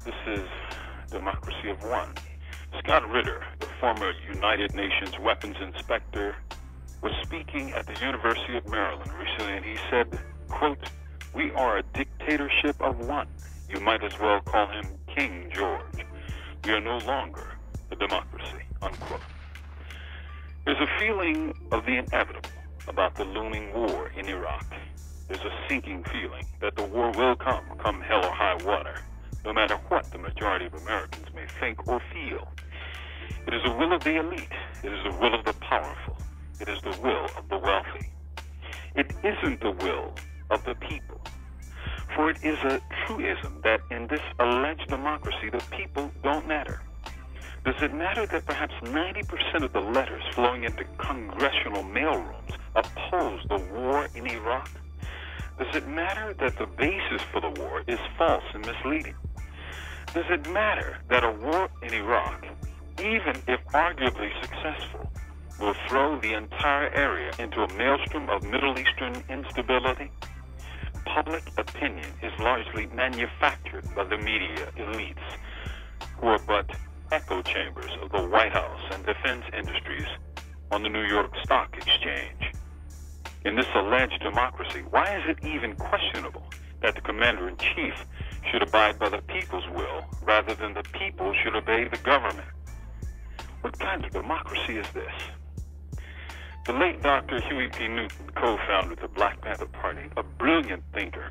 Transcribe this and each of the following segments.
This is Democracy of One. Scott Ritter, the former United Nations weapons inspector, was speaking at the University of Maryland recently, and he said, quote, "We are a dictatorship of one. You might as well call him King George. We are no longer a democracy," unquote. There's a feeling of the inevitable about the looming war in Iraq. There's a sinking feeling that the war will come hell or high water, no matter what the majority of Americans may think or feel. It is the will of the elite. It is the will of the powerful. It is the will of the wealthy. It isn't the will of the people. For it is a truism that in this alleged democracy, the people don't matter. Does it matter that perhaps 90% of the letters flowing into congressional mailrooms oppose the war in Iraq? Does it matter that the basis for the war is false and misleading? Does it matter that a war in Iraq, even if arguably successful, will throw the entire area into a maelstrom of Middle Eastern instability? Public opinion is largely manufactured by the media elites, who are but echo chambers of the White House and defense industries on the New York Stock Exchange. In this alleged democracy, why is it even questionable that the commander-in-chief should abide by the people's will rather than the people should obey the government? What kind of democracy is this? The late Dr. Huey P. Newton, co-founder of the Black Panther Party, a brilliant thinker,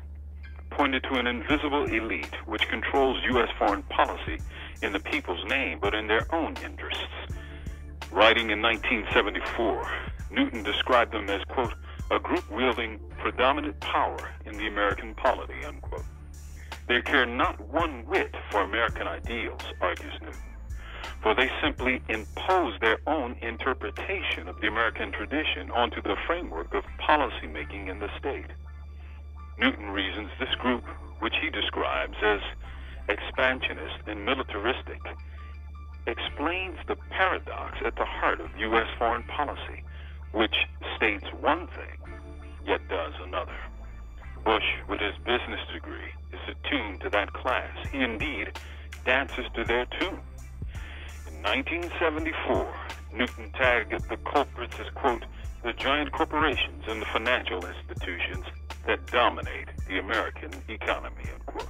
pointed to an invisible elite which controls U.S. foreign policy in the people's name, but in their own interests. Writing in 1974, Newton described them as, quote, "a group wielding predominant power in the American polity," unquote. They care not one whit for American ideals, argues Newton, for they simply impose their own interpretation of the American tradition onto the framework of policymaking in the state. Newton reasons this group, which he describes as expansionist and militaristic, explains the paradox at the heart of U.S. foreign policy, which states one thing, yet does another. Bush, with his business degree, is attuned to that class. He indeed dances to their tune. In 1974, Newton tagged the culprits as, quote, "the giant corporations and the financial institutions that dominate the American economy," unquote.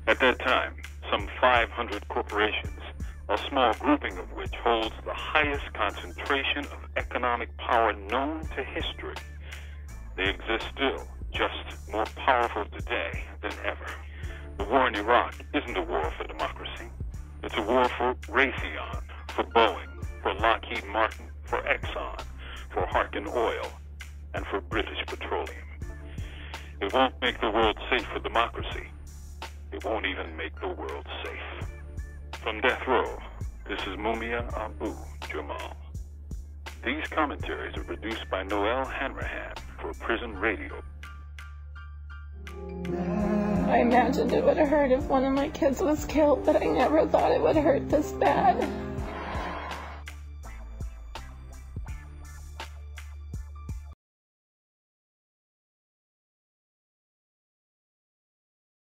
At that time, some 500 corporations, a small grouping of which holds the highest concentration of economic power known to history. They exist still, just more powerful today than ever. The war in Iraq isn't a war for democracy. It's a war for Raytheon, for Boeing, for Lockheed Martin, for Exxon, for Harkin Oil, and for British Petroleum. It won't make the world safe for democracy. It won't even make the world safe. From Death Row, this is Mumia Abu-Jamal. These commentaries are produced by Noel Hanrahan for Prison Radio. I imagined it would have hurt if one of my kids was killed, but I never thought it would hurt this bad.